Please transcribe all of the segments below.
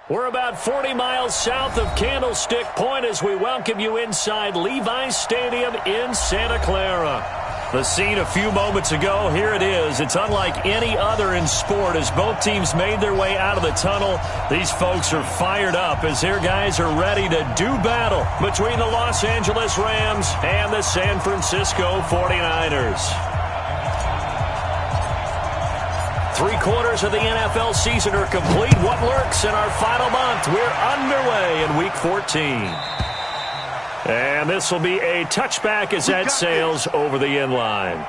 We're about 40 miles south of Candlestick Point as we welcome you inside Levi's Stadium in Santa Clara. The scene a few moments ago, here it is. It's unlike any other in sport as both teams made their way out of the tunnel. These folks are fired up as their guys are ready to do battle between the Los Angeles Rams and the San Francisco 49ers. 3/4 of the NFL season are complete. What lurks in our final month? We're underway in Week 14. And this will be a touchback as that sails over the end line.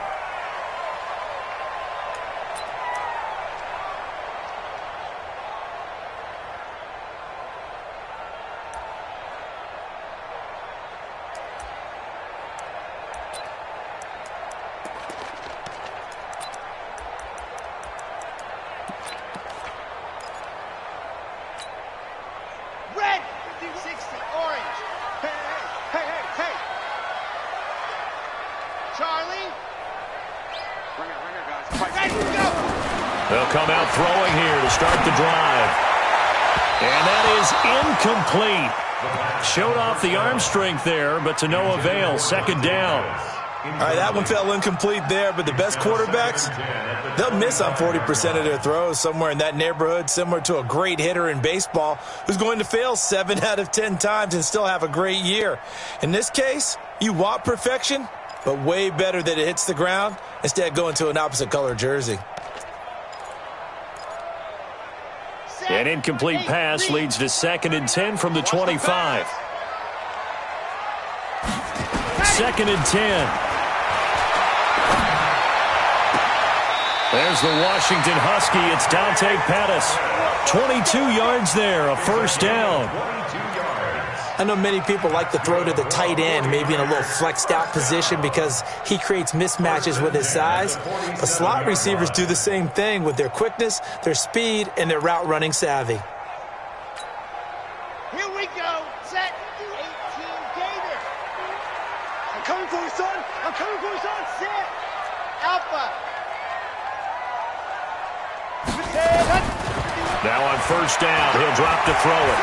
They'll come out throwing here to start the drive. And that is incomplete. Showed off the arm strength there, but to no avail. Second down. All right, that one fell incomplete there, but the best quarterbacks, they'll miss on 40% of their throws, somewhere in that neighborhood, similar to a great hitter in baseball who's going to fail 7 out of 10 times and still have a great year. In this case, you want perfection, but way better that it hits the ground instead of going to an opposite color jersey. An incomplete pass leads to 2nd and 10 from the 25. 2nd and 10. There's the Washington Husky. It's Dante Pettis. 22 yards there, a first down. I know many people like to throw to the tight end, maybe in a little flexed out position because he creates mismatches with his size. But slot receivers do the same thing with their quickness, their speed, and their route running savvy. Here we go. Set. 18 Gator. I'm coming for you, son. I'm coming for you, son. Set. Alpha. Now on first down, he'll drop to throw it.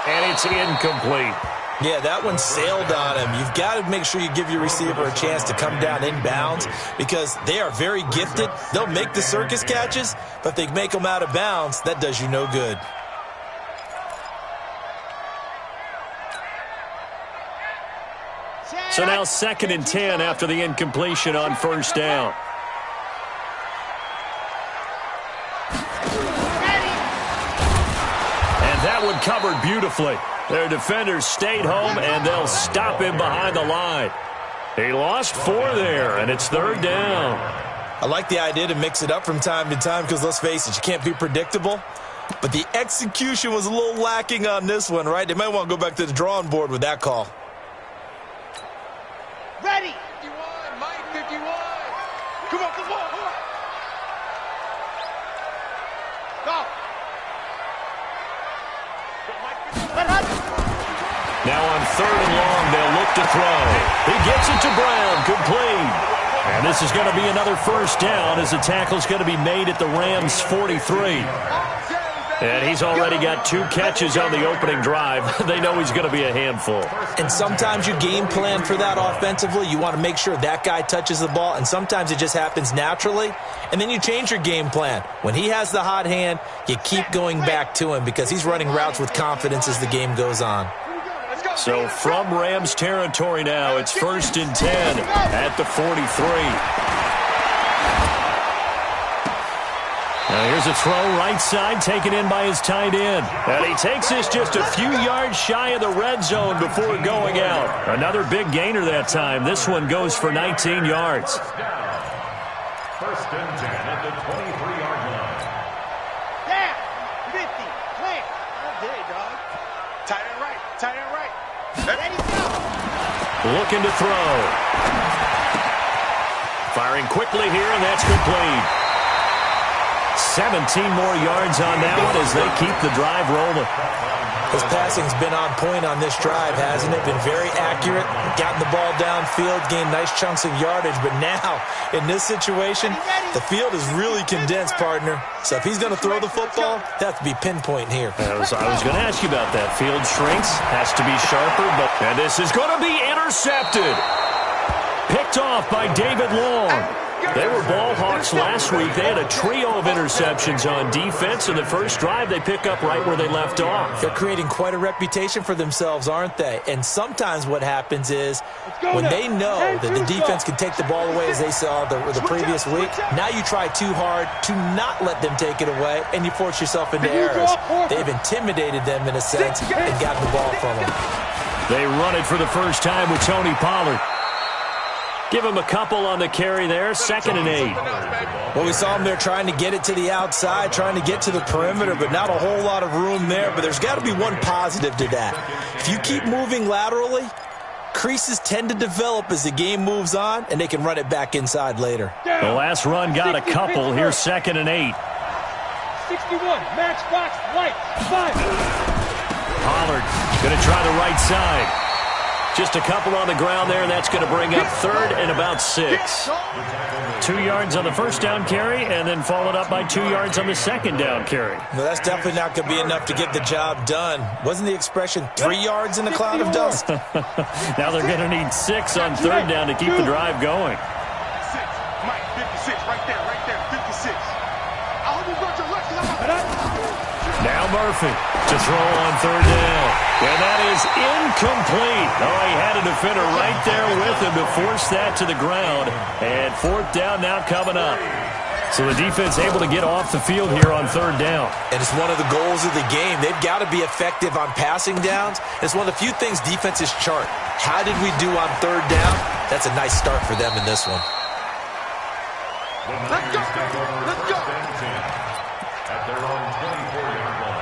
And it's incomplete. Yeah, that one sailed on him. You've got to make sure you give your receiver a chance to come down inbounds because they are very gifted. They'll make the circus catches, but if they make them out of bounds, that does you no good. So now 2nd and 10 after the incompletion on first down. That one covered beautifully. Their defenders stayed home, and they'll stop him behind the line. He lost 4 there, and it's 3rd down. I like the idea to mix it up from time to time because, let's face it, you can't be predictable. But the execution was a little lacking on this one, right? They might want to go back to the drawing board with that call. Ready. 51, Mike 51. Come on, come on, come on. Go. Now on 3rd and long, they'll look to throw. He gets it to Brown, complete. And this is going to be another first down as the tackle's going to be made at the Rams' 43. And he's already got 2 catches on the opening drive. They know he's going to be a handful. And sometimes you game plan for that offensively. You want to make sure that guy touches the ball, and sometimes it just happens naturally. And then you change your game plan. When he has the hot hand, you keep going back to him because he's running routes with confidence as the game goes on. So from Rams territory now, it's 1st and 10 at the 43. Now here's a throw right side taken in by his tight end. And he takes this just a few yards shy of the red zone before going out. Another big gainer that time. This one goes for 19 yards. 1st and 10 at the 23-yard line. Down. 50. Clear. All day, dog. Tight end right. Tight end right. Ready, go. Looking to throw. Firing quickly here, and that's complete. 17 more yards on that one as they keep the drive rolling. His passing's been on point on this drive, hasn't it? Been very accurate, gotten the ball downfield, gained nice chunks of yardage. But now, in this situation, the field is really condensed, partner. So if he's going to throw the football, they have to be pinpoint here. I was going to ask you about that. Field shrinks, has to be sharper, and this is going to be intercepted. Picked off by David Long. They were ball hawks last week. They had a trio of interceptions on defense. In the first drive, they pick up right where they left off. They're creating quite a reputation for themselves, aren't they? And sometimes what happens is when they know that the defense can take the ball away, as they saw the previous week, now you try too hard to not let them take it away, and you force yourself into errors. They've intimidated them in a sense and gotten the ball from them. They run it for the first time with Tony Pollard. Give him a couple on the carry there, 2nd and 8. Well, we saw him there trying to get it to the outside, trying to get to the perimeter, but not a whole lot of room there. But there's got to be one positive to that. If you keep moving laterally, creases tend to develop as the game moves on, and they can run it back inside later. The last run got a couple. Here's 2nd and 8. 61, matchbox, right, 5. Pollard going to try the right side. Just a couple on the ground there, and that's going to bring up 3rd and about 6. 2 yards on the first down carry, and then followed up by 2 yards on the second down carry. No, that's definitely not going to be enough to get the job done. Wasn't the expression 3 yards in a cloud of dust? Now they're going to need 6 on 3rd down to keep the drive going. 56, Mike, 56, right there, 56. I hope you brought your luck. Now Murphy to throw on 3rd down. And that is incomplete. Oh, he had a defender right there with him to force that to the ground. And 4th down now coming up. So the defense able to get off the field here on 3rd down. And it's one of the goals of the game. They've got to be effective on passing downs. It's one of the few things defenses chart. How did we do on 3rd down? That's a nice start for them in this one. Let's go. Let's go. At their own 24-yard line.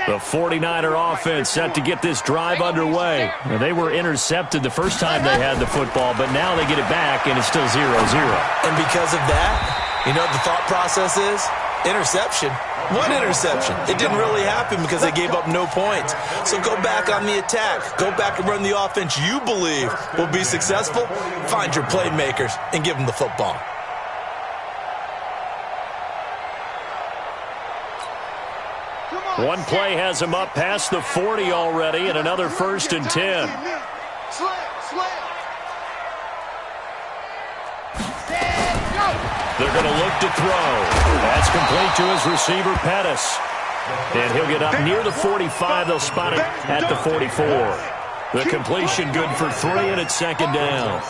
The 49er offense set to get this drive underway. Now, they were intercepted the first time they had the football, but now they get it back, and it's still 0-0. And because of that, you know what the thought process is? Interception. One interception. It didn't really happen because they gave up no points. So go back on the attack. Go back and run the offense you believe will be successful. Find your playmakers and give them the football. One play has him up past the 40 already, and another 1st and 10. They're going to look to throw. That's complete to his receiver, Pettis. And he'll get up near the 45. They'll spot it at the 44. The completion good for 3, and it's 2nd down.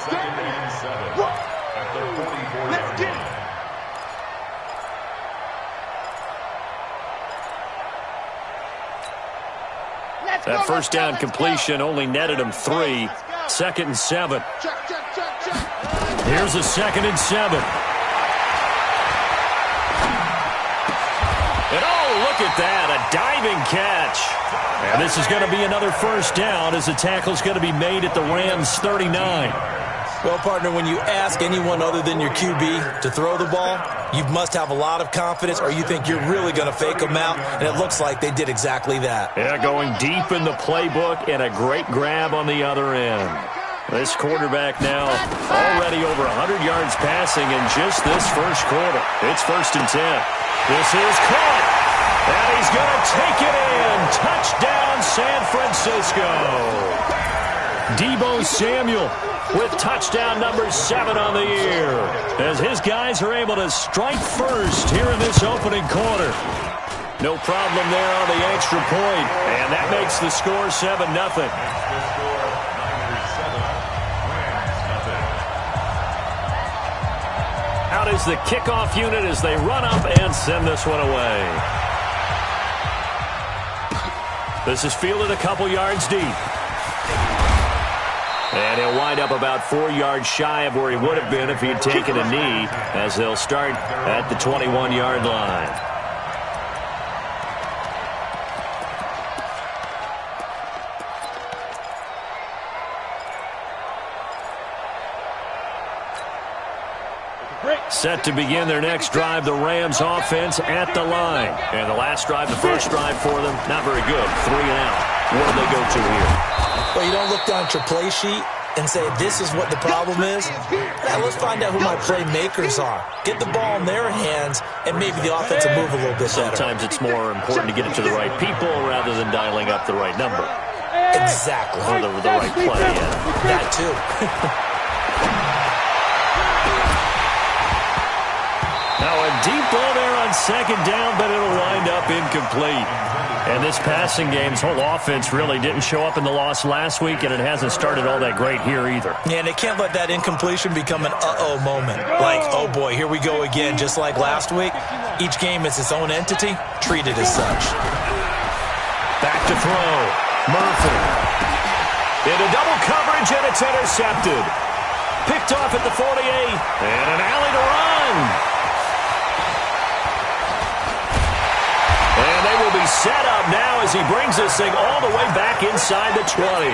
That first down completion only netted him 3. 2nd and 7. Here's a 2nd and 7. And oh, look at that, a diving catch. And this is going to be another 1st down as the tackle's going to be made at the Rams' 39. Well, partner, when you ask anyone other than your QB to throw the ball, you must have a lot of confidence, or you think you're really going to fake them out, and it looks like they did exactly that. Yeah, going deep in the playbook and a great grab on the other end. This quarterback now already over 100 yards passing in just this first quarter. It's 1st and 10. This is caught, and he's going to take it in. Touchdown, San Francisco. Deebo Samuel with touchdown number 7 on the year, as his guys are able to strike first here in this opening quarter. No problem there on the extra point, and that makes the score 7-0. Out is the kickoff unit as they run up and send this one away. This is fielded a couple yards deep. And he'll wind up about 4 yards shy of where he would have been if he had taken a knee, as they'll start at the 21-yard line. Set to begin their next drive, the Rams offense at the line. And the last drive, the first drive for them, not very good. 3 and out. What do they go to here? Well, you don't look down at your play sheet and say, this is what the problem is. Now, let's find out who my playmakers are. Get the ball in their hands, and maybe the offense will move a little bit better. Sometimes it's more important to get it to the right people rather than dialing up the right number. Exactly. Or the right play, yeah. That, too. Now a deep ball there on second down, but it'll wind up incomplete. And this passing game's whole offense really didn't show up in the loss last week, and it hasn't started all that great here either. Yeah, and they can't let that incompletion become an uh-oh moment. Like, oh boy, here we go again, just like last week. Each game is its own entity, treat it as such. Back to throw. Murphy. Into double coverage, and it's intercepted. Picked off at the 48, and an alley to run. And they will be set up now as he brings this thing all the way back inside the 20.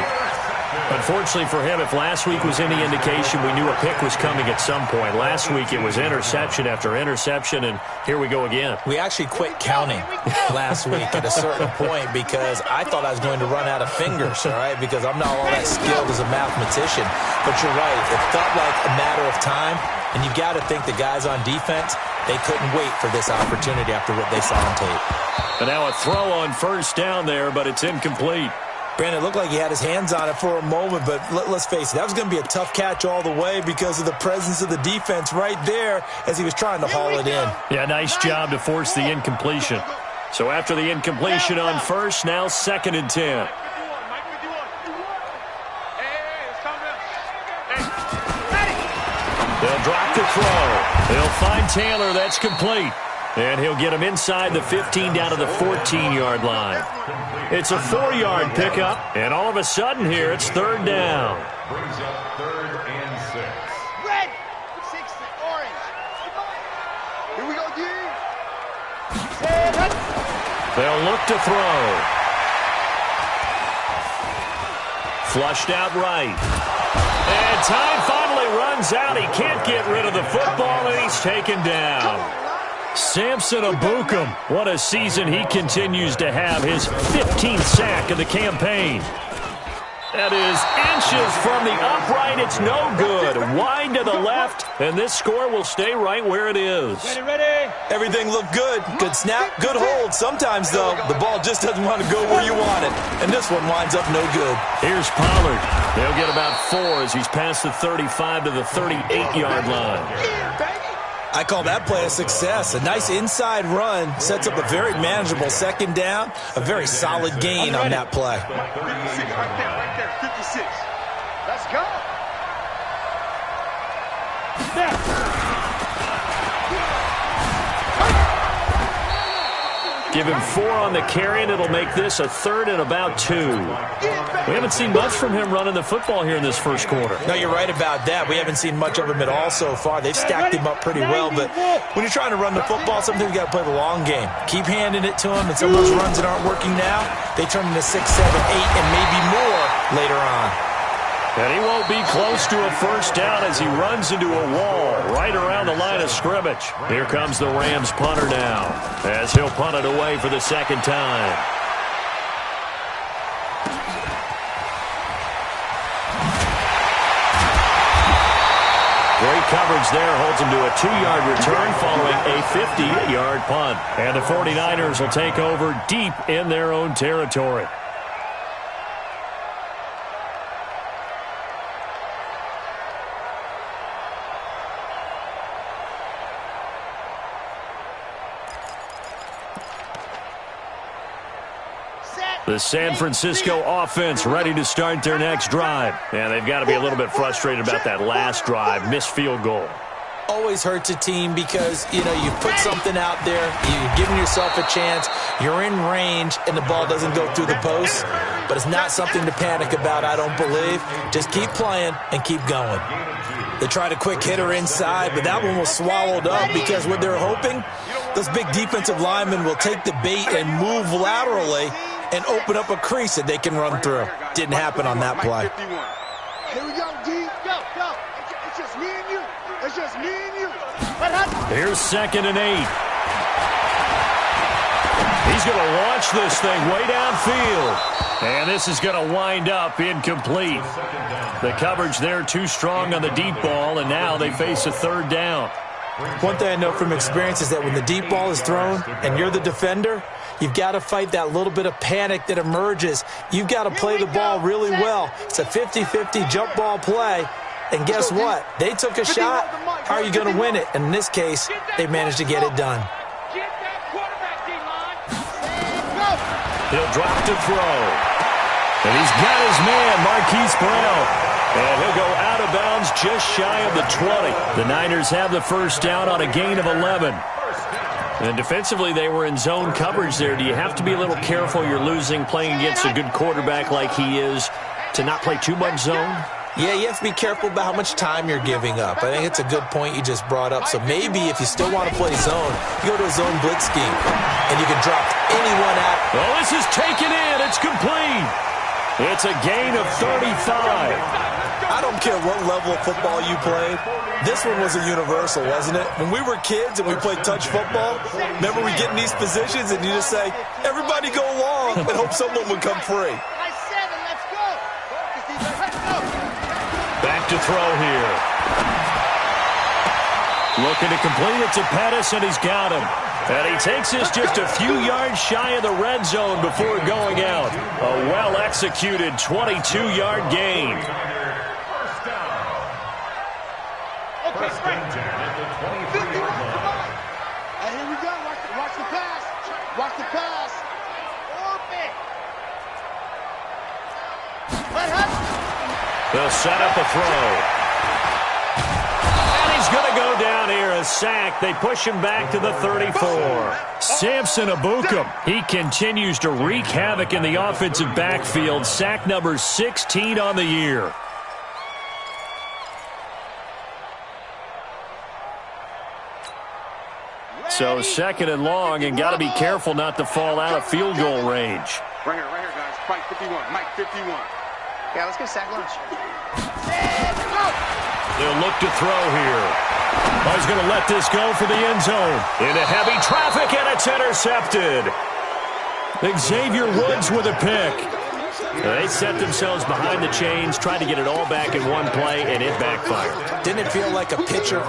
Unfortunately for him, if last week was any indication, we knew a pick was coming at some point. Last week it was interception after interception, and here we go again. We actually quit counting last week at a certain point because I thought I was going to run out of fingers, all right, because I'm not all that skilled as a mathematician. But you're right. It felt like a matter of time, and you've got to think the guys on defense, they couldn't wait for this opportunity after what they saw on tape. And now a throw on first down there, but it's incomplete. Brandon, it looked like he had his hands on it for a moment, but let's face it, that was going to be a tough catch all the way because of the presence of the defense right there as he was trying to haul it in. Yeah, nice job to force the incompletion. So after the incompletion on first, now 2nd and 10. They'll drop the throw. They'll find Taylor. That's complete. And he'll get him inside the 15 down to the 14-yard line. It's a 4-yard pickup, and all of a sudden here it's 3rd down. Brings up 3rd and 6. Red, 6, orange. Here we go, dude. They'll look to throw. Flushed out right. And time finally runs out. He can't get rid of the football, and he's taken down. Samson Abukum, what a season he continues to have, his 15th sack of the campaign. That is inches from the upright. It's no good. Wide to the left, and this score will stay right where it is. Ready. Everything looked good. Good snap, good hold. Sometimes, though, the ball just doesn't want to go where you want it, and this one winds up no good. Here's Pollard. They'll get about 4 as he's past the 35 to the 38-yard line. I call that play a success. A nice inside run sets up a very manageable 2nd down. A very solid gain on that play. 56, right there, 56. Let's go. Give him 4 on the carry, and it'll make this a 3rd and about 2. We haven't seen much from him running the football here in this first quarter. No, you're right about that. We haven't seen much of him at all so far. They've stacked him up pretty well, but when you're trying to run the football, sometimes you got to play the long game. Keep handing it to him, and some of those runs that aren't working now, they turn into 6, 7, 8, and maybe more later on. And he won't be close to a first down as he runs into a wall right around the line of scrimmage. Here comes the Rams punter now as he'll punt it away for the 2nd time. Great coverage there holds him to a 2-yard return following a 50-yard punt. And the 49ers will take over deep in their own territory. The San Francisco offense ready to start their next drive. And they've got to be a little bit frustrated about that last drive, missed field goal. always hurts a team because, you know, you put something out there, you're giving yourself a chance, you're in range, and the ball doesn't go through the post. But it's not something to panic about, I don't believe. Just keep playing and keep going. They tried a quick hitter inside, but that one was swallowed up because what they're hoping, those big defensive linemen will take the bait and move laterally and open up a crease that they can run through. Didn't happen on that play. Here we go, D. Go, go. It's just me and you. It's just me and you. Here's 2nd and 8. He's going to launch this thing way downfield. And this is going to wind up incomplete. The coverage there too strong on the deep ball, and now they face a 3rd down. One thing I know from experience is that when the deep ball is thrown and you're the defender, you've got to fight that little bit of panic that emerges. You've got to play the ball really well. It's a 50-50 jump ball play. And guess what? They took a shot. How are you going to win it? And in this case, they managed to get it done. He'll drop to throw. And he's got his man, Marquise Brown. And he'll go out of bounds just shy of the 20. The Niners have the 1st down on a gain of 11. And defensively, they were in zone coverage there. Do you have to be a little careful? You're losing, playing against a good quarterback like he is, to not play too much zone? Yeah, you have to be careful about how much time you're giving up. I think it's a good point you just brought up. So maybe if you still want to play zone, you go to a zone blitz scheme, and you can drop anyone at. Oh, this is taken in. It's complete. It's a gain of 35. I don't care what level of football you played. This one was a universal, wasn't it? When we were kids and we played touch football, remember we get in these positions and you just say, everybody go long, and hope someone would come free. Back to throw here. Looking to complete it to Pettis, and he's got him. And he takes this just a few yards shy of the red zone before going out. A well-executed 22-yard gain. Okay, great. 51. And here we go. Watch the pass. Watch the pass. Orbit. They'll set up a throw. And he's going to go down here, a sack. They push him back to the 34. Samson Abukum, he continues to wreak havoc in the offensive backfield. Sack number 16 on the year. So 2nd and long, and got to be careful not to fall out of field goal range. Right here, guys. Mike 51. Mike 51. Yeah, let's get sack lunch. They'll look to throw here. Oh, he's going to let this go for the end zone. Into heavy traffic, and it's intercepted. Xavier Woods with a pick. They set themselves behind the chains, tried to get it all back in one play, and it backfired. Didn't it feel like a pitcher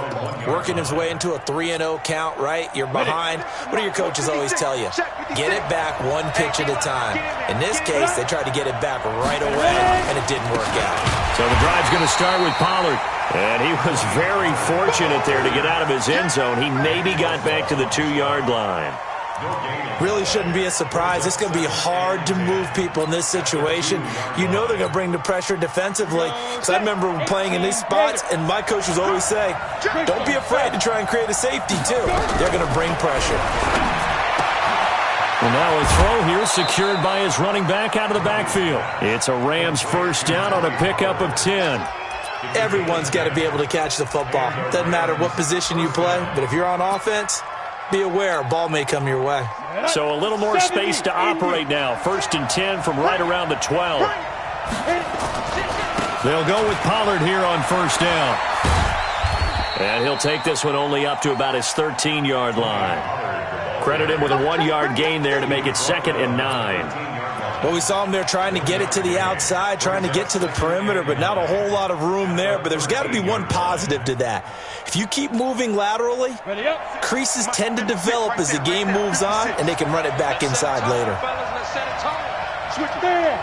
working his way into a 3-0 count, right? You're behind. What do your coaches always tell you? Get it back one pitch at a time. In this case, they tried to get it back right away, and it didn't work out. So the drive's going to start with Pollard. And he was very fortunate there to get out of his end zone. He maybe got back to the 2-yard line. Really shouldn't be a surprise. It's going to be hard to move people in this situation. You know they're going to bring the pressure defensively. So I remember playing in these spots, and my coach was always saying, don't be afraid to try and create a safety, too. They're going to bring pressure. Well, now a throw here secured by his running back out of the backfield. It's a Rams 1st down on a pickup of 10. Everyone's got to be able to catch the football. Doesn't matter what position you play, but if you're on offense, be aware a ball may come your way. So a little more space to operate now. 1st and 10 from right around the 12. They'll go with Pollard here on 1st down. And he'll take this one only up to about his 13-yard line. Credit him with a 1-yard gain there to make it 2nd and 9. Well, we saw him there trying to get it to the outside, trying to get to the perimeter, but not a whole lot of room there. But there's got to be one positive to that. If you keep moving laterally, creases tend to develop as the game moves on, and they can run it back inside later. Switch there.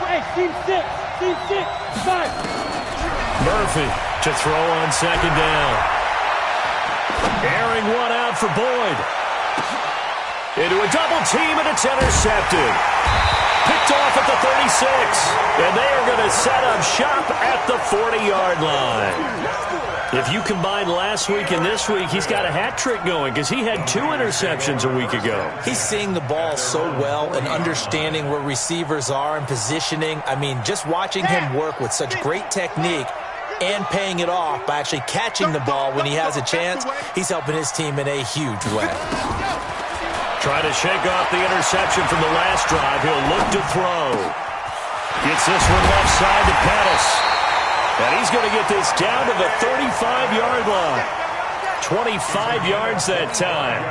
Hey, team 6, 5. Murphy to throw on 2nd down. Airing one out for Boyd. Into a double team, and it's intercepted. Picked off at the 36. And they are going to set up shop at the 40-yard line. If you combine last week and this week, he's got a hat trick going because he had 2 interceptions a week ago. He's seeing the ball so well and understanding where receivers are and positioning. I mean, just watching him work with such great technique and paying it off by actually catching the ball when he has a chance, he's helping his team in a huge way. Trying to shake off the interception from the last drive. He'll look to throw. Gets this one left side to Pettis. And he's going to get this down to the 35-yard line. 25 yards that time.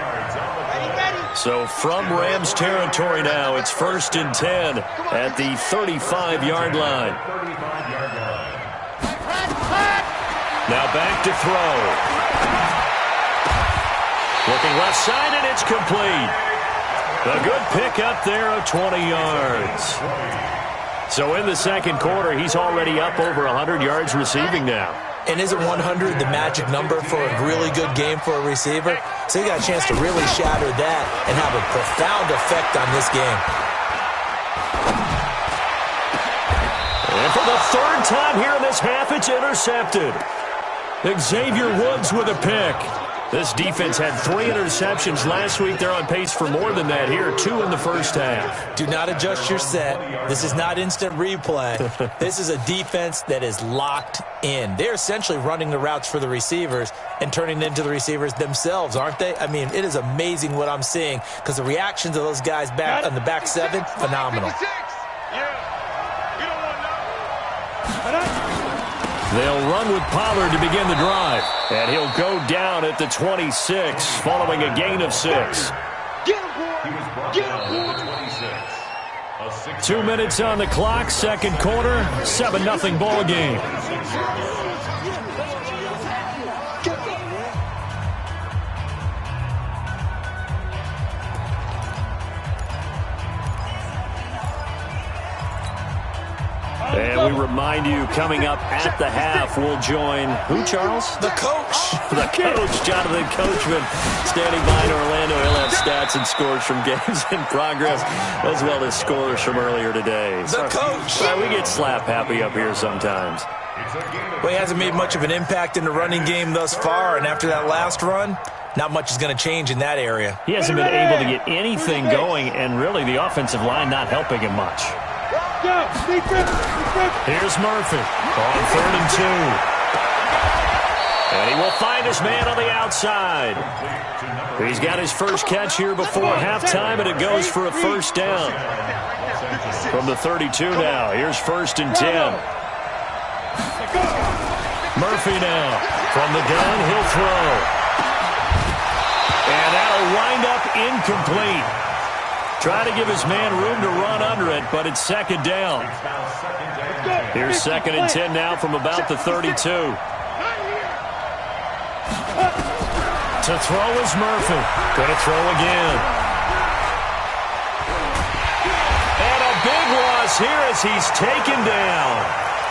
So from Rams territory now, it's 1st and 10 at the 35-yard line. Now back to throw. Looking left side, and it's complete. A good pick up there of 20 yards. So in the second quarter, he's already up over 100 yards receiving now. And isn't 100 the magic number for a really good game for a receiver? So he got a chance to really shatter that and have a profound effect on this game. And for the 3rd time here in this half, it's intercepted. Xavier Woods with a pick. This defense had 3 interceptions last week. They're on pace for more than that here, 2 in the first half. Do not adjust your set. This is not instant replay. This is a defense that is locked in. They're essentially running the routes for the receivers and turning into the receivers themselves, aren't they? I mean, it is amazing what I'm seeing because the reactions of those guys back on the back 7, phenomenal. They'll run with Pollard to begin the drive. And he'll go down at the 26 following a gain of 6. 2 minutes on the clock, second quarter, 7-0 ball game. And we remind you, coming up at the half, we'll join who, Charles? The coach. The coach, Jonathan Coachman, standing by in Orlando. He'll have stats and scores from games in progress, as well as scores from earlier today. The coach. We get slap happy up here sometimes. Well, he hasn't made much of an impact in the running game thus far, and after that last run, not much is going to change in that area. He hasn't been able to get anything going, and really the offensive line not helping him much. Here's Murphy on 3rd and 2. And he will find his man on the outside. He's got his first catch here before halftime, and it goes for a first down. From the 32 now, here's 1st and 10. Murphy now from the gun, he'll throw. And that'll wind up incomplete. Try to give his man room to run under it, but it's 2nd down. Here's 2nd and 10 now from about the 32. To throw is Murphy. Going to throw again. And a big loss here as he's taken down.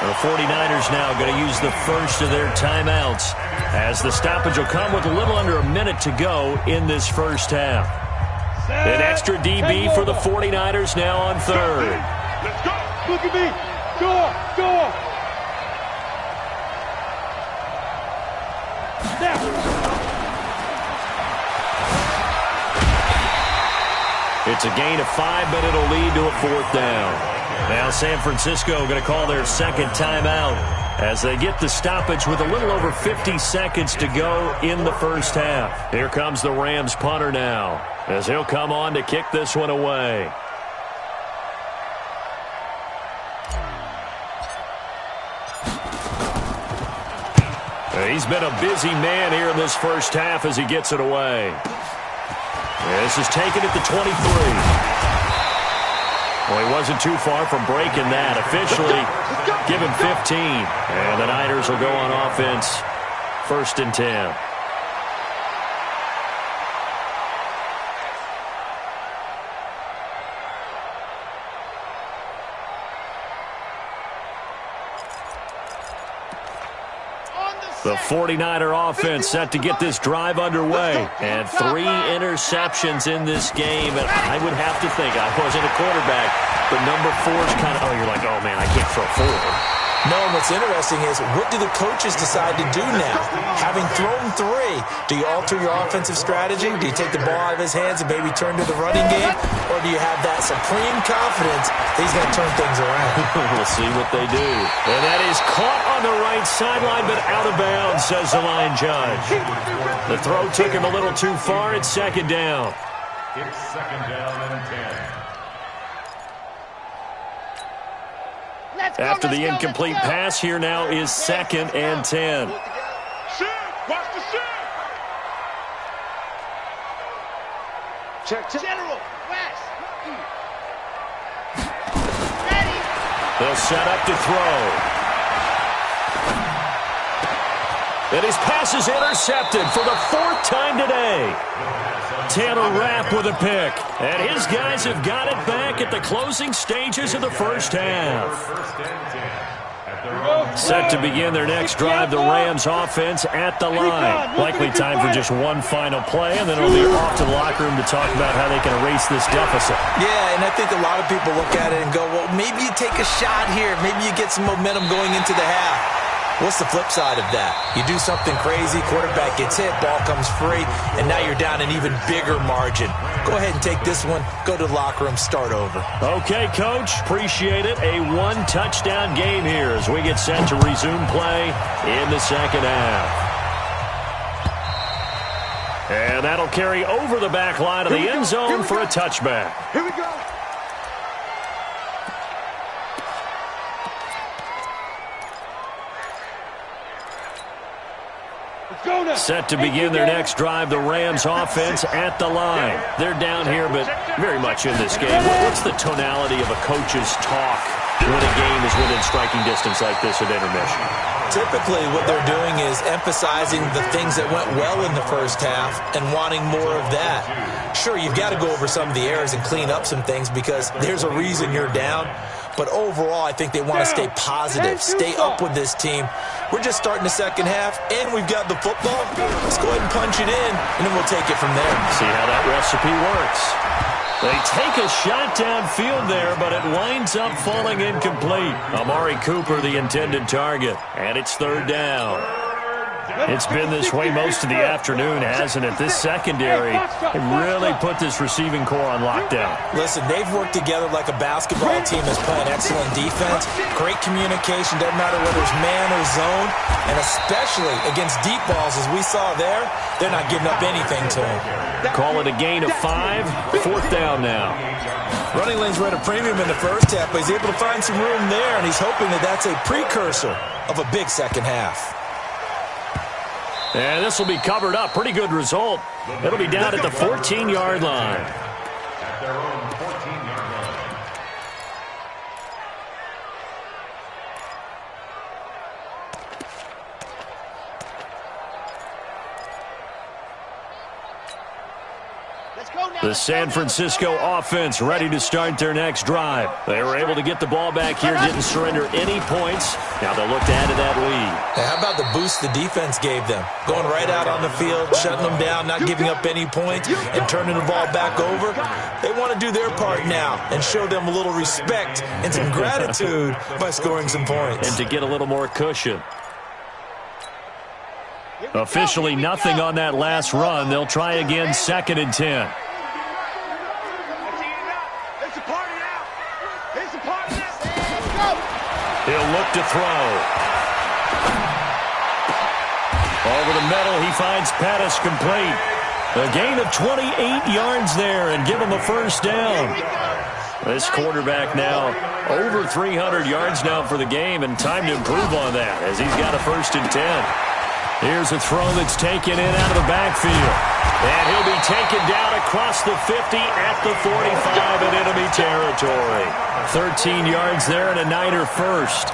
The 49ers now going to use the first of their timeouts as the stoppage will come with a little under a minute to go in this first half. An extra DB for the 49ers now on 3rd. Let's go. Look at me. Go on. Go on. It's a gain of 5, but it'll lead to a 4th down. Now San Francisco going to call their 2nd timeout as they get the stoppage with a little over 50 seconds to go in the first half. Here comes the Rams punter now as he'll come on to kick this one away. He's been a busy man here in this first half as he gets it away. This is taken at the 23. Well, he wasn't too far from breaking that. Officially, give him 15. And the Niners will go on offense, 1st and 10. The 49er offense set to get this drive underway. And 3 interceptions in this game. And I would have to think, I wasn't a quarterback, but number 4 is kind of, you're like, oh, man, I can't throw 4. No, and what's interesting is, what do the coaches decide to do now? Having thrown 3, do you alter your offensive strategy? Do you take the ball out of his hands and maybe turn to the running game? Or do you have that supreme confidence that he's going to turn things around? We'll see what they do. And that is caught on the right sideline, but out of bounds, says the line judge. The throw took him a little too far. It's second down. It's second down and 10. After the incomplete pass, here now is second and 10. Watch the shoot. Check. General, West. Ready. They'll set up to throw. And his pass is intercepted for the 4th time today. Tanner Rapp with a pick. And his guys have got it back at the closing stages of the first half. Set to begin their next drive, the Rams offense at the line. Likely time for just one final play, and then it'll be off to the locker room to talk about how they can erase this deficit. Yeah, and I think a lot of people look at it and go, well, maybe you take a shot here. Maybe you get some momentum going into the half. What's the flip side of that? You do something crazy, quarterback gets hit, ball comes free, and now you're down an even bigger margin. Go ahead and take this one, go to the locker room, start over. Okay, Coach, appreciate it. A 1-touchdown game here as we get set to resume play in the second half. And that'll carry over the back line of the end zone for a touchback. Here we go. Set to begin their next drive, the Rams offense at the line. They're down here, but very much in this game. What's the tonality of a coach's talk when a game is within striking distance like this at intermission? Typically, what they're doing is emphasizing the things that went well in the first half and wanting more of that. Sure, you've got to go over some of the errors and clean up some things because there's a reason you're down. But overall, I think they want to stay positive, stay up with this team. We're just starting the second half, and we've got the football. Let's go ahead and punch it in, and then we'll take it from there. See how that recipe works. They take a shot downfield there, but it winds up falling incomplete. Amari Cooper, the intended target, and it's third down. It's been this way most of the afternoon, hasn't it? This secondary really put this receiving core on lockdown. Listen, they've worked together like a basketball team that's playing excellent defense. Great communication, doesn't matter whether it's man or zone. And especially against deep balls, as we saw there, they're not giving up anything to them. Call it a gain of 5, 4th down now. Running lanes were at a premium in the first half, but he's able to find some room there, and he's hoping that that's a precursor of a big second half. And this will be covered up. Pretty good result. It'll be down at the 14-yard line. At their own 14-yard line. The San Francisco offense ready to start their next drive. They were able to get the ball back here, didn't surrender any points. Now they'll look to add to that lead. Hey, how about the boost the defense gave them? Going right out on the field, shutting them down, not giving up any points, and turning the ball back over. They want to do their part now and show them a little respect and some gratitude by scoring some points. And to get a little more cushion. Officially nothing on that last run. They'll try again, 2nd and 10. He'll look to throw. Over the middle, he finds Pettis complete. A gain of 28 yards there and give him a first down. This quarterback now over 300 yards now for the game, and time to improve on that as he's got a 1st and 10. Here's a throw that's taken in out of the backfield. And he'll be taken down across the 50 at the 45 in enemy territory. 13 yards there and a Niner first.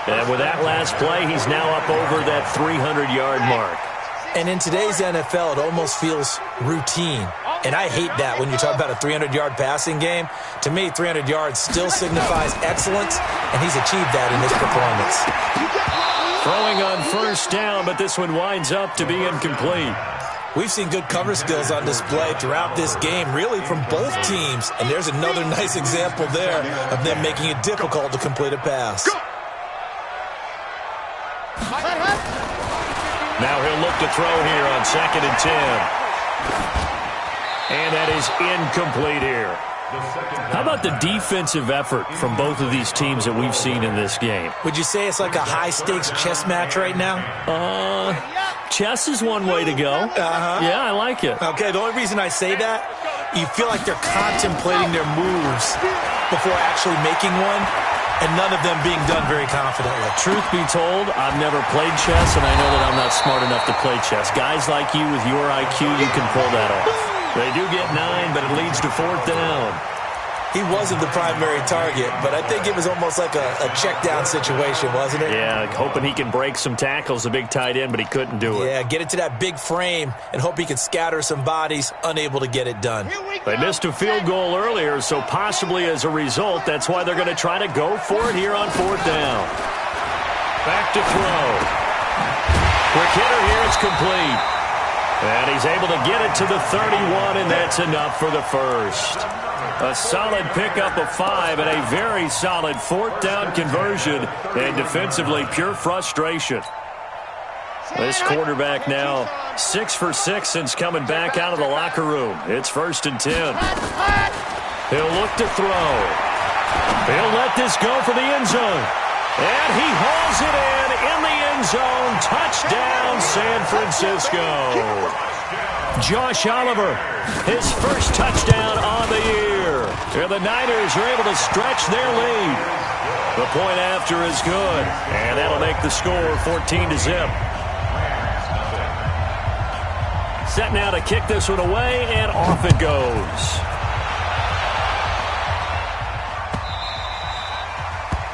And with that last play, he's now up over that 300-yard mark. And in today's NFL, it almost feels routine. And I hate that when you talk about a 300-yard passing game. To me, 300 yards still signifies excellence, and he's achieved that in this performance. Throwing on first down, but this one winds up to be incomplete. We've seen good cover skills on display throughout this game, really from both teams. And there's another nice example there of them making it difficult to complete a pass. Now he'll look to throw here on 2nd and 10. And that is incomplete here. How about the defensive effort from both of these teams that we've seen in this game? Would you say it's like a high-stakes chess match right now? Chess is one way to go. Yeah, I like it. Okay, the only reason I say that, you feel like they're contemplating their moves before actually making one, and none of them being done very confidently. Truth be told, I've never played chess, and I know that I'm not smart enough to play chess. Guys like you with your IQ, you can pull that off. They do get 9, but it leads to 4th down. He wasn't the primary target, but I think it was almost like a check-down situation, wasn't it? Yeah, hoping he can break some tackles, a big tight end, but he couldn't do it. Yeah, get it to that big frame and hope he can scatter some bodies, unable to get it done. They missed a field goal earlier, so possibly as a result, that's why they're going to try to go for it here on 4th down. Back to throw. Quick hitter here, it's complete. And he's able to get it to the 31, and that's enough for the first. A solid pickup of 5 and a very solid 4th down conversion, and defensively pure frustration. This quarterback now 6 for 6 since coming back out of the locker room. It's 1st and 10. He'll look to throw. He'll let this go for the end zone. And he hauls it in the end zone. Touchdown, San Francisco. Josh Oliver, his first touchdown on the year. And the Niners are able to stretch their lead. The point after is good, and that'll make the score 14-0. Set now to kick this one away, and off it goes.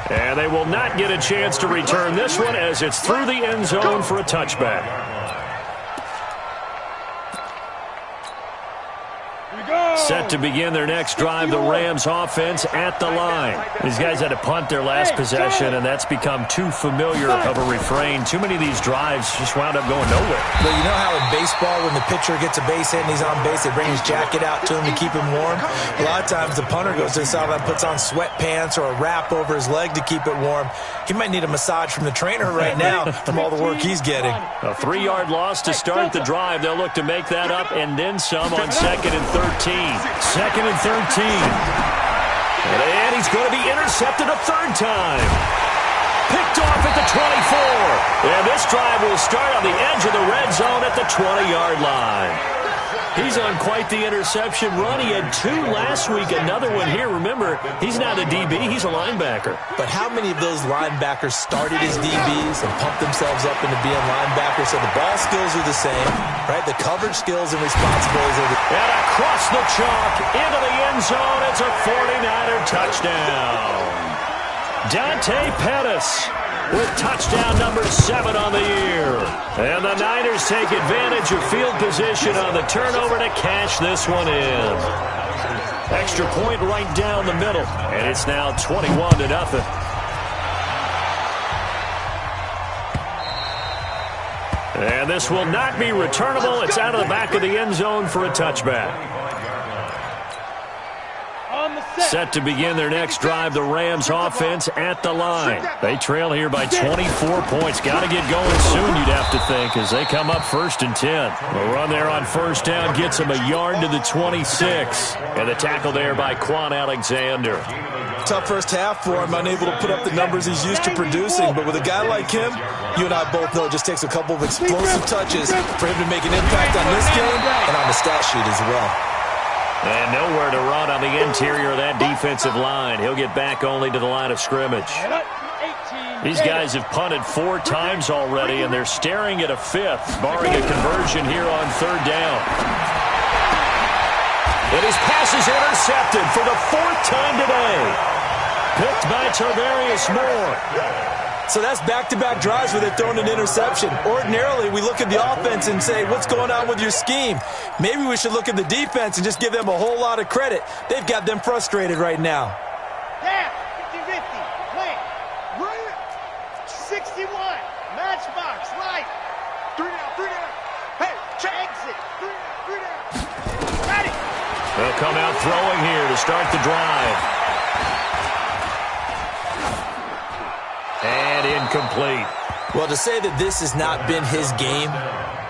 And they will not get a chance to return this one as it's through the end zone for a touchback. Set to begin their next drive, the Rams offense at the line. These guys had to punt their last possession, and that's become too familiar of a refrain. Too many of these drives just wound up going nowhere. But you know how in baseball, when the pitcher gets a base hit and he's on base, they bring his jacket out to him to keep him warm? A lot of times the punter goes to the sideline, puts on sweatpants or a wrap over his leg to keep it warm. He might need a massage from the trainer right now from all the work he's getting. A 3-yard loss to start the drive. They'll look to make that up and then some on 2nd and 13. 2nd and 13. And he's going to be intercepted a 3rd time. Picked off at the 24. And this drive will start on the edge of the red zone at the 20-yard line. He's on quite the interception run. He had 2 last week, another one here. Remember, he's not a DB, he's a linebacker. But how many of those linebackers started as DBs and pumped themselves up into being linebackers? So the ball skills are the same, right? The coverage skills and responsibilities are the same. And across the chalk, into the end zone, it's a 49er touchdown. Dante Pettis with touchdown number 7 on the year. And the Niners take advantage of field position on the turnover to cash this one in. Extra point right down the middle, and it's now 21-0. And this will not be returnable. It's out of the back of the end zone for a touchback. Set to begin their next drive, the Rams offense at the line. They trail here by 24 points. Got to get going soon, you'd have to think, as they come up 1st and 10. The run there on 1st down gets them a yard to the 26. And the tackle there by Quan Alexander. Tough first half for him, unable to put up the numbers he's used to producing. But with a guy like him, you and I both know it just takes a couple of explosive touches for him to make an impact on this game and on the stat sheet as well. And nowhere to run on the interior of that defensive line. He'll get back only to the line of scrimmage. These guys have punted 4 times already, and they're staring at a 5th, barring a conversion here on 3rd down. And his pass is intercepted for the 4th time today. Picked by Tarvarius Moore. So that's back-to-back drives where they're throwing an interception. Ordinarily, we look at the offense and say, what's going on with your scheme? Maybe we should look at the defense and just give them a whole lot of credit. They've got them frustrated right now. Yeah, 50-50, play. Right. 61, matchbox, light. 3 down. Hey, check exit. 3 down. Got it. They'll come out throwing here to start the drive. And incomplete. Well, to say that this has not been his game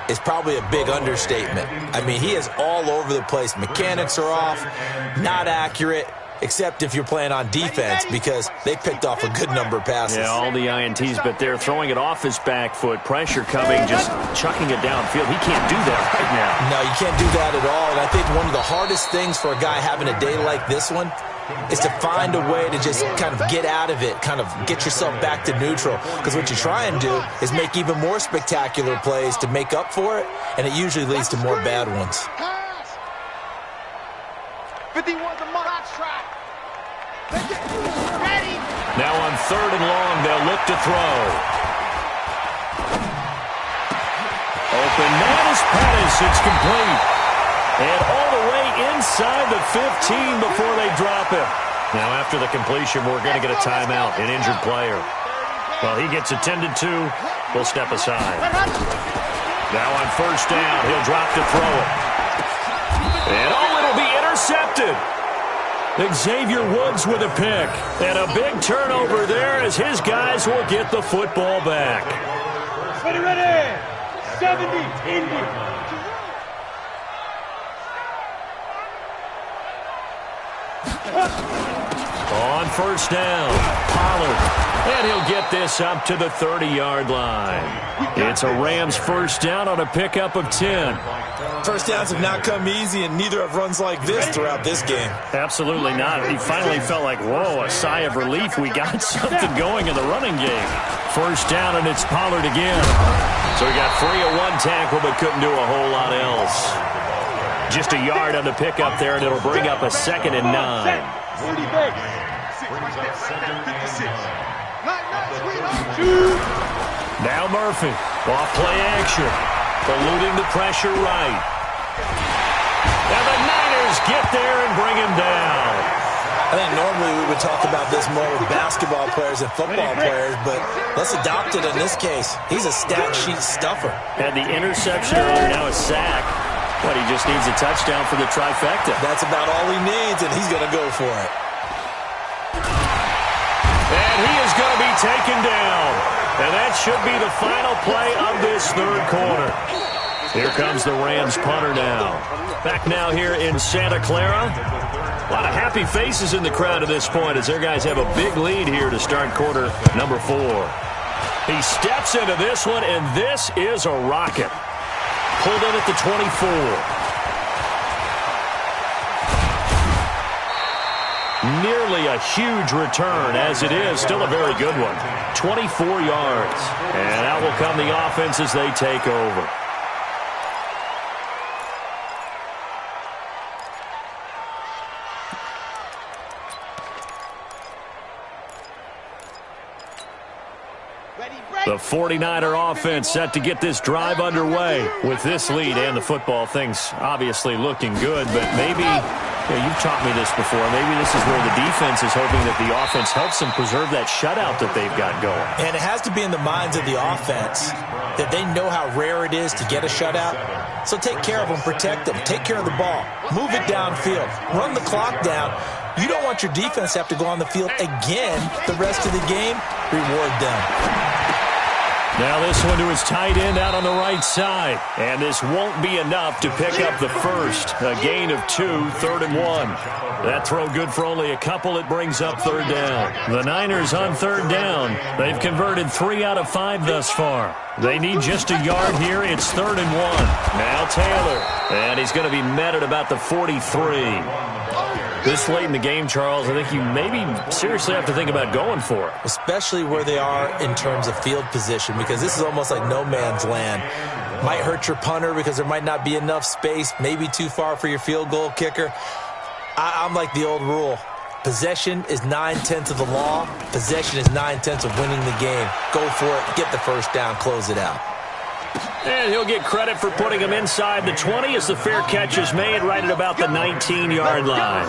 is probably a big understatement. I mean, he is all over the place. Mechanics are off, not accurate, except if you're playing on defense, because they picked off a good number of passes. Yeah, all the INTs, but they're throwing it off his back foot. Pressure coming, just chucking it downfield. He can't do that right now. No, you can't do that at all. And I think one of the hardest things for a guy having a day like this one is to find a way to just kind of get out of it, kind of get yourself back to neutral. Because what you try and do is make even more spectacular plays to make up for it, and it usually leads to more bad ones. 51 the mark track. Ready. Now on 3rd and long, they'll look to throw. Open man is Pettis. It's complete. And all the way inside the 15 before they drop it. Now after the completion, we're going to get a timeout, an injured player. Well, he gets attended to. We'll step aside. Now on 1st down, he'll drop to throw it. And it'll be intercepted. Xavier Woods with a pick. And a big turnover there as his guys will get the football back. Ready. 70, Indy. On 1st down, Pollard. And he'll get this up to the 30-yard line. It's a Rams 1st down on a pickup of 10. First downs have not come easy, and neither have runs like this throughout this game. Absolutely not. He finally felt like, whoa, a sigh of relief. We got something going in the running game. 1st down, and it's Pollard again. So he got free of one tackle, but couldn't do a whole lot else. Just a yard on the pickup there, and it'll bring up a 2nd and 9. Now Murphy, off play action, eluding the pressure right. And the Niners get there and bring him down. I think normally we would talk about this more with basketball players and football players, but let's adopt it in this case. He's a stat sheet stuffer. Had the interception earlier, now a sack. But he just needs a touchdown for the trifecta. That's about all he needs, and he's going to go for it. And he is going to be taken down. And that should be the final play of this 3rd quarter. Here comes the Rams punter now. Back now here in Santa Clara. A lot of happy faces in the crowd at this point as their guys have a big lead here to start quarter number 4. He steps into this one, and this is a rocket. Pulled in at the 24. Nearly a huge return, as it is still a very good one. 24 yards. And out will come the offense as they take over. The 49er offense set to get this drive underway. With this lead and the football, things obviously looking good, but maybe, you've taught me this before, maybe this is where the defense is hoping that the offense helps them preserve that shutout that they've got going. And it has to be in the minds of the offense that they know how rare it is to get a shutout. So take care of them, protect them, take care of the ball, move it downfield, run the clock down. You don't want your defense to have to go on the field again the rest of the game. Reward them. Now this one to his tight end out on the right side. And this won't be enough to pick up the first. A gain of 2, 3rd and 1. That throw good for only a couple. It brings up 3rd down. The Niners on 3rd down. They've converted 3 out of 5 thus far. They need just a yard here. It's 3rd and 1. Now Taylor. And he's going to be met at about the 43. This late in the game, Charles, I think you maybe seriously have to think about going for it. Especially where they are in terms of field position, because this is almost like no man's land. Might hurt your punter because there might not be enough space, maybe too far for your field goal kicker. I'm like the old rule. Possession is 9/10 of the law. Possession is 9/10 of winning the game. Go for it, get the first down, close it out. And he'll get credit for putting him inside the 20 as the fair catch is made right at about the 19-yard line.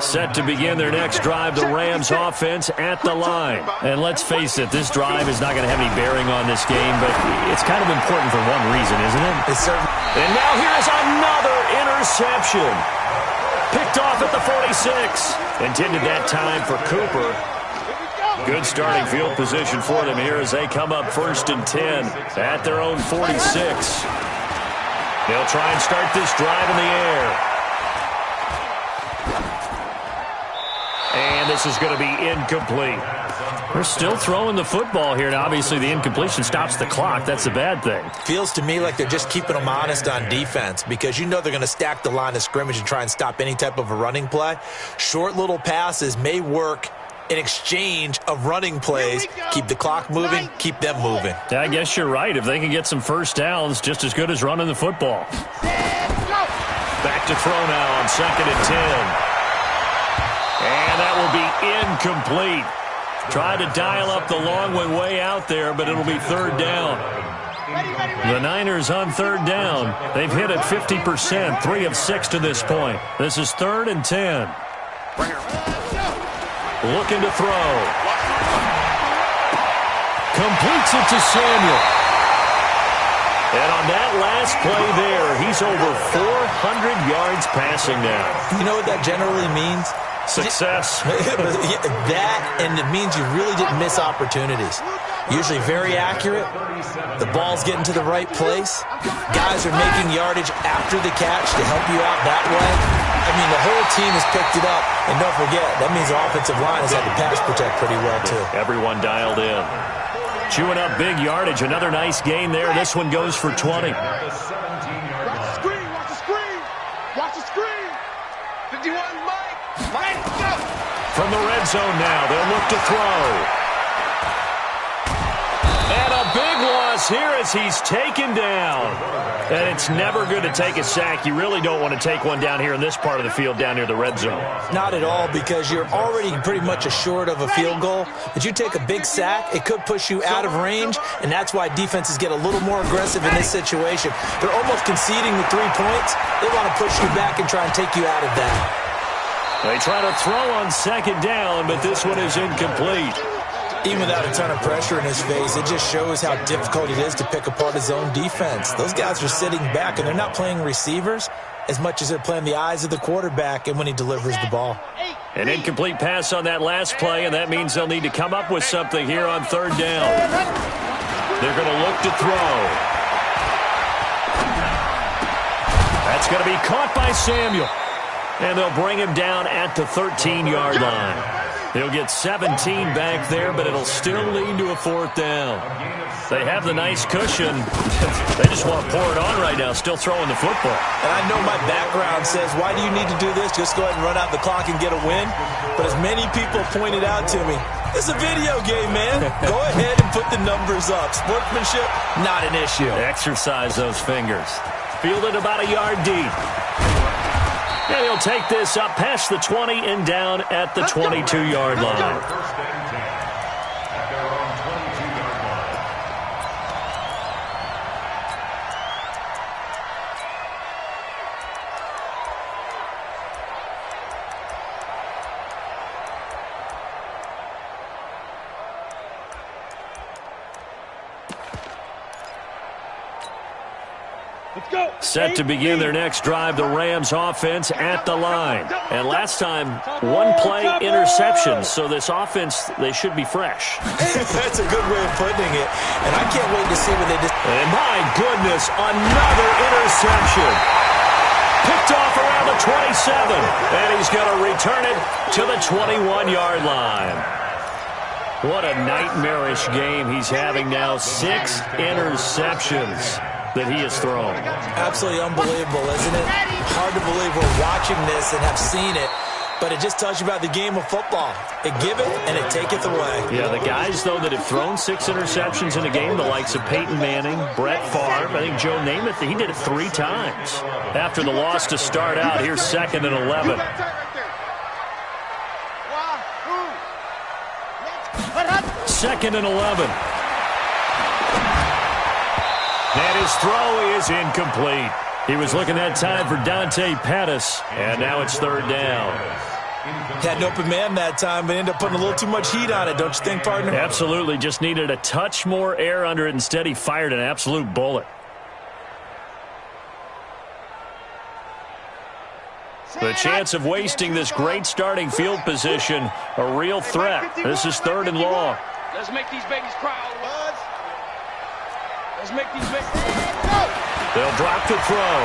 Set to begin their next drive, the Rams offense at the line. And let's face it, this drive is not going to have any bearing on this game, but it's kind of important for one reason, isn't it? It's certain. And now here's another interception. Picked off at the 46. Intended that time for Cooper. Good starting field position for them here as they come up 1st and 10 at their own 46. They'll try and start this drive in the air. And this is going to be incomplete. They're still throwing the football here, and obviously the incompletion stops the clock. That's a bad thing. Feels to me like they're just keeping them honest on defense because you know they're going to stack the line of scrimmage and try and stop any type of a running play. Short little passes may work in exchange of running plays. Keep the clock moving, keep them moving. Yeah, I guess you're right. If they can get some first downs, just as good as running the football. Back to throw now on 2nd and 10. And that will be incomplete. Tried to dial up the long one way out there, but it'll be 3rd down. The Niners on 3rd down. They've hit it 50%, 3 of 6 to this point. This is 3rd and 10. Looking to throw. Completes it to Samuel. And on that last play there, he's over 400 yards passing now. You know what that generally means? Success. That, and it means you really didn't miss opportunities. Usually very accurate. The ball's getting to the right place. Guys are making yardage after the catch to help you out that way. I mean, the whole team has picked it up. And don't forget, that means the offensive line has had to pass protect pretty well, too. Everyone dialed in. Chewing up big yardage. Another nice gain there. This one goes for 20. Watch the screen, watch the screen. Watch the screen. 51, Mike. Mike, go. From the red zone now, they'll look to throw. And a big loss here as he's taken down. And it's never good to take a sack. You really don't want to take one down here in this part of the field down near the red zone. Not at all, because you're already pretty much assured of a field goal. But you take a big sack, it could push you out of range, and that's why defenses get a little more aggressive in this situation. They're almost conceding the 3 points. They want to push you back and try and take you out of that. They try to throw on 2nd down, but this one is incomplete. Even without a ton of pressure in his face, it just shows how difficult it is to pick apart his own defense. Those guys are sitting back, and they're not playing receivers as much as they're playing the eyes of the quarterback and when he delivers the ball. An incomplete pass on that last play, and that means they'll need to come up with something here on 3rd down. They're going to look to throw. That's going to be caught by Samuel. And they'll bring him down at the 13-yard line. He'll get 17 back there, but it'll still lead to a 4th down. They have the nice cushion. They just want to pour it on right now, still throwing the football. And I know my background says, why do you need to do this? Just go ahead and run out the clock and get a win. But as many people pointed out to me, it's a video game, man. Go ahead and put the numbers up. Sportsmanship, not an issue. Exercise those fingers. Fielded about a yard deep. And he'll take this up past the 20 and down at the 22-yard line. Set to begin their next drive, the Rams offense at the line. And last time, 1 play interception, so this offense, they should be fresh. That's a good way of putting it. And I can't wait to see what they do. And my goodness, another interception. Picked off around the 27. And he's going to return it to the 21-yard line. What a nightmarish game he's having now. 6 interceptions that he has thrown. Absolutely unbelievable, isn't it? Hard to believe we're watching this and have seen it, but it just tells you about the game of football. It giveth and it taketh away. Yeah, the guys, though, that have thrown 6 interceptions in a game, the likes of Peyton Manning, Brett Favre, I think Joe Namath, he did it 3 times. After the loss to start out, here's 2nd and 11. 2nd and 11. And his throw is incomplete. He was looking that time for Dante Pettis, and now it's 3rd down. Had an open man that time, but ended up putting a little too much heat on it, don't you think, partner? Absolutely. Just needed a touch more air under it. Instead, he fired an absolute bullet. The chance of wasting this great starting field position, a real threat. This is 3rd and long. Let's make these babies cry all the way. Let's make these babies. They'll drop the throw.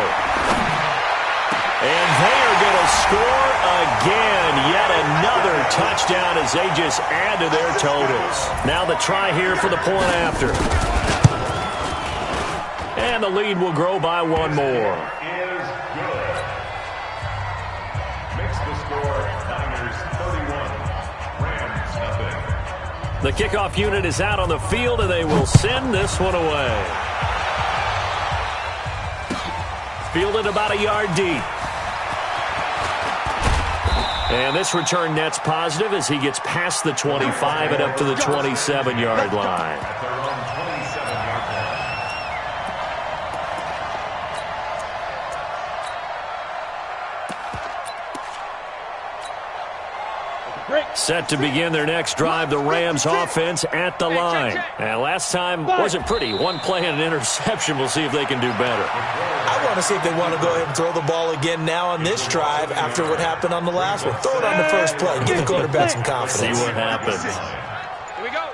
And they are going to score again. Yet another touchdown as they just add to their totals. Now the try here for the point after. And the lead will grow by 1 more. Is good. Makes the score Niners 31, Rams nothing. The kickoff unit is out on the field, and they will send this one away. Fielded about a yard deep. And this return net's positive as he gets past the 25 and up to the 27-yard line. At their own 27-yard line. Set to begin their next drive, the Rams offense at the line. And last time wasn't pretty. One play and an interception. We'll see if they can do better. I want to see if they want to go ahead and throw the ball again now on this drive after what happened on the last one. Throw it on the first play and give the quarterback some confidence. See what happens. Here we go.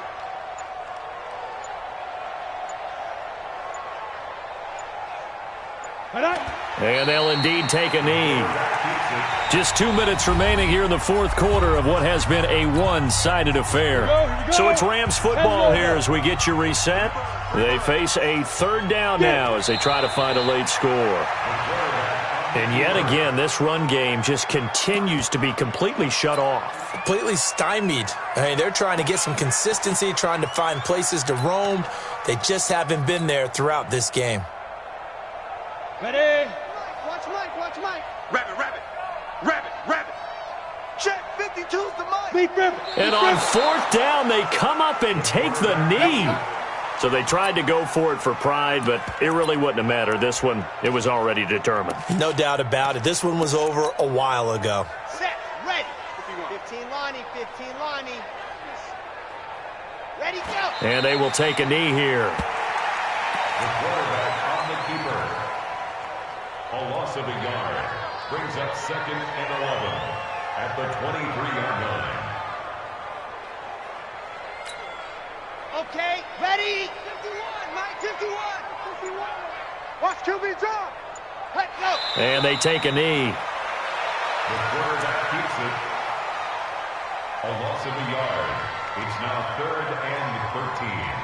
And they'll indeed take a knee. Just 2 minutes remaining here in the 4th quarter of what has been a one-sided affair. So it's Rams football here as we get you reset. They face a 3rd down now as they try to find a late score. And yet again, this run game just continues to be completely shut off. Completely stymied. I mean, they're trying to get some consistency, trying to find places to roam. They just haven't been there throughout this game. Ready? Watch Mike, watch Mike. Rabbit, rabbit. Rabbit, rabbit. Check, 52's the Mike. Beat rabbit. And on 4th down, they come up and take the knee. So they tried to go for it for pride, but it really wouldn't have mattered. This one, it was already determined. No doubt about it. This one was over a while ago. Set, ready. 15 Lonnie, 15 Lonnie. Ready, go. And they will take a knee here. The quarterback on the keeper. A loss of a yard brings up 2nd and 11 at the 23-yard line. Okay, ready. 51, Mike, 51. Watch QB drop. Let's go. And they take a knee. The quarterback keeps it. A loss of a yard. It's now 3rd and 13.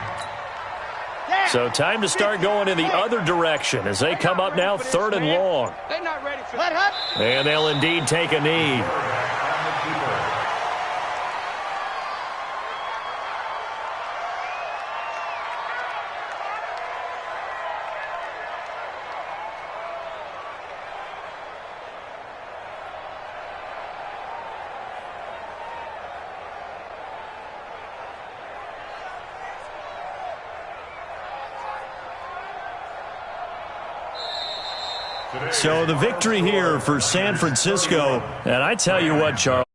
So time to start going in the other direction as they come up now 3rd and long. They're not ready for that. And they'll indeed take a knee. So the victory here for San Francisco. And I tell you what, Charles.